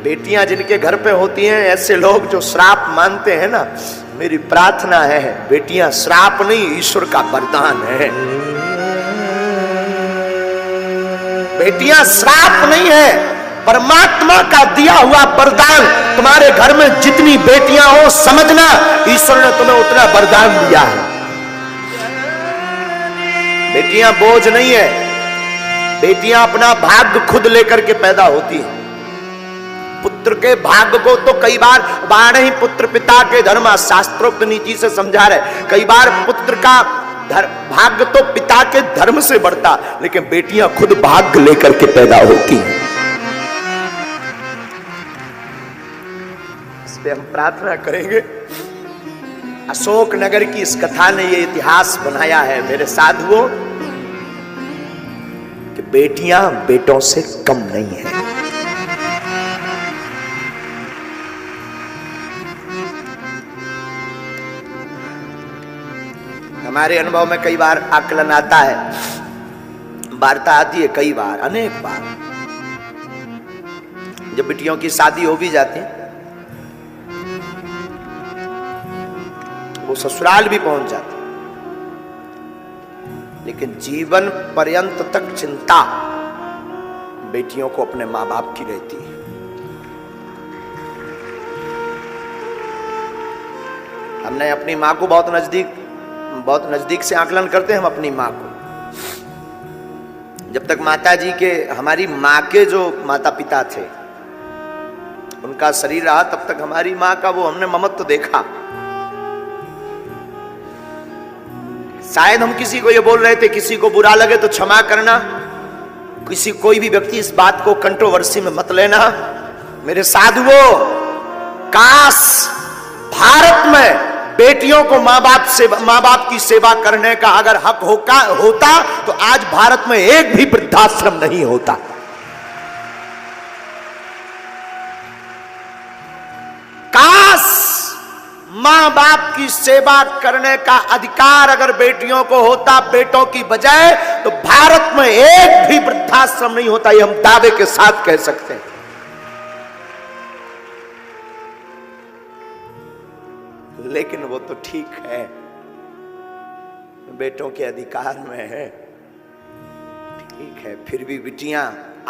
बेटियां जिनके घर पे होती हैं, ऐसे लोग जो श्राप मानते हैं ना, मेरी प्रार्थना है बेटियां श्राप नहीं, ईश्वर का वरदान है। बेटियां श्राप नहीं है, परमात्मा का दिया हुआ वरदान। तुम्हारे घर में जितनी बेटियां हो, समझना ईश्वर ने तुम्हें उतना वरदान दिया है। बेटियां बोझ नहीं है, बेटियां अपना भाग्य खुद लेकर के पैदा होती है। पुत्र के भाग्य को तो कई बार 12 ही पुत्र पिता के धर्म शास्त्रोक्त नीति से समझा रहे। कई बार पुत्र का भाग्य तो पिता के धर्म से बढ़ता, लेकिन बेटियां खुद भाग्य लेकर के पैदा होती हैं। इस पे हम प्रार्थना करेंगे। अशोक नगर की इस कथा ने यह इतिहास बनाया है मेरे साधुओं, कि बेटियां बेटों से कम नहीं है। हमारे अनुभव में कई बार आकलन आता है, वार्ता आती है, कई बार, अनेक बार, जब बेटियों की शादी हो भी जाती है, वो ससुराल भी पहुंच जाती, लेकिन जीवन पर्यंत तक चिंता बेटियों को अपने मां बाप की रहती है। हमने अपनी मां को बहुत नजदीक से आकलन करते हैं हम अपनी मां को। जब तक माता जी के, हमारी मां के जो माता पिता थे, उनका शरीर रहा, तब तक हमारी मां का वो हमने ममत्व देखा। शायद हम किसी को ये बोल रहे थे, किसी को बुरा लगे तो क्षमा करना, कोई भी व्यक्ति इस बात को कंट्रोवर्सी में मत लेना। मेरे साधुओं, काश भारत में बेटियों को मां बाप की सेवा करने का अगर हक होता तो आज भारत में एक भी वृद्धाश्रम नहीं होता। काश मां बाप की सेवा करने का अधिकार अगर बेटियों को होता बेटों की बजाय, तो भारत में एक भी वृद्धाश्रम नहीं होता। ये हम दावे के साथ कह सकते हैं। लेकिन वो तो ठीक है, बेटों के अधिकार में है, ठीक है, फिर भी बेटियां,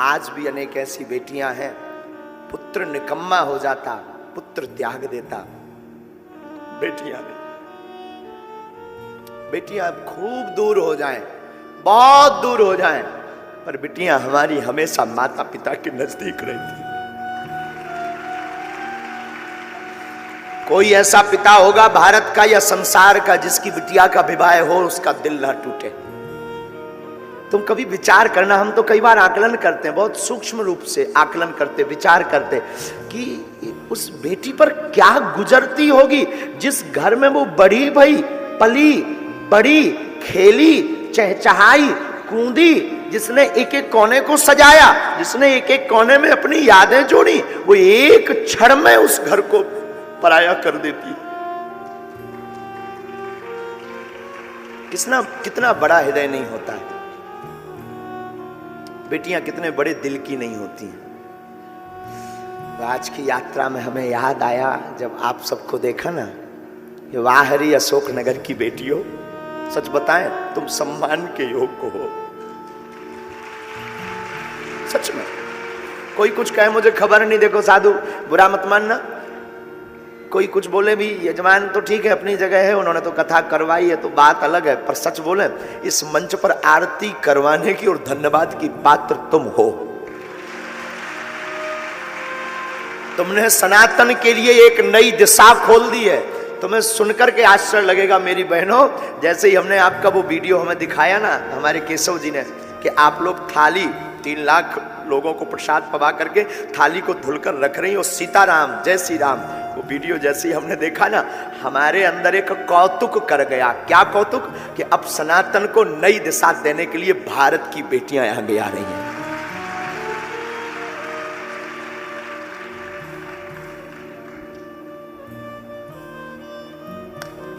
आज भी अनेक ऐसी बेटियां हैं, पुत्र निकम्मा हो जाता, पुत्र त्याग देता, बेटियां नहीं। बेटियां खूब दूर हो जाएं, बहुत दूर हो जाएं, पर बेटियां हमारी हमेशा माता पिता के नजदीक रहती। कोई ऐसा पिता होगा भारत का या संसार का जिसकी बिटिया का विवाह हो उसका दिल ना टूटे। तुम कभी विचार करना, हम तो कई बार आकलन करते हैं, बहुत सूक्ष्म रूप से आकलन करते, विचार करते कि उस बेटी पर क्या गुजरती होगी जिस घर में वो बड़ी भई, पली बड़ी, खेली, चहचहाई, कूदी, जिसने एक एक कोने को सजाया, जिसने एक एक कोने में अपनी यादें जोड़ी, वो एक क्षण में उस घर को पराया कर देती। कितना बड़ा हृदय नहीं होता है। बेटियां कितने बड़े दिल की नहीं होती हैं। आज की यात्रा में हमें याद आया, जब आप सबको देखा ना, ये वाह हरी अशोक नगर की बेटियों, सच बताएं तुम सम्मान के योग्य हो। सच में कोई कुछ कहे मुझे खबर नहीं, देखो साधु बुरा मत मानना, कोई कुछ बोले भी, यजमान तो ठीक है अपनी जगह है, उन्होंने तो कथा करवाई है तो बात अलग है, पर सच बोले इस मंच पर आरती करवाने की और धन्यवाद की पात्र तुम हो। तुमने सनातन के लिए एक नई दिशा खोल दी है। तुम्हें सुनकर के आश्चर्य लगेगा मेरी बहनों, जैसे ही हमने आपका वो वीडियो हमें दिखाया ना हमारे केशव जी ने, कि आप लोग थाली 3 लाख लोगों को प्रसाद पवा करके थाली को धुलकर रख रही हो, सीताराम जय श्री राम, वो वीडियो जैसे ही हमने देखा ना, हमारे अंदर एक कौतुक कर गया। क्या कौतुक? कि अब सनातन को नई दिशा देने के लिए भारत की बेटियां आगे आ रही हैं।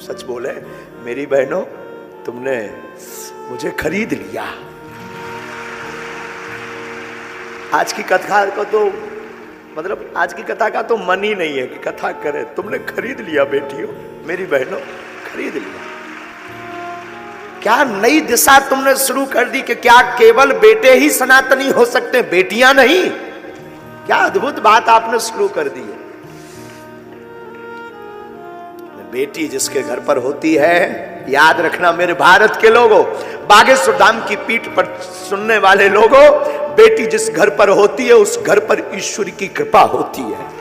सच बोले मेरी बहनों, तुमने मुझे खरीद लिया। आज की कथा को तो मतलब आज की कथा का तो मन ही नहीं है कि कथा करे। तुमने खरीद लिया बेटियों, मेरी बहनों, खरीद लिया। क्या नई दिशा तुमने शुरू कर दी कि क्या केवल बेटे ही सनातनी हो सकते, बेटियां नहीं? क्या अद्भुत बात आपने शुरू कर दी है। बेटी जिसके घर पर होती है, याद रखना मेरे भारत के लोगों, बागेश्वर धाम की पीठ पर सुनने वाले लोगों, बेटी जिस घर पर होती है उस घर पर ईश्वर की कृपा होती है।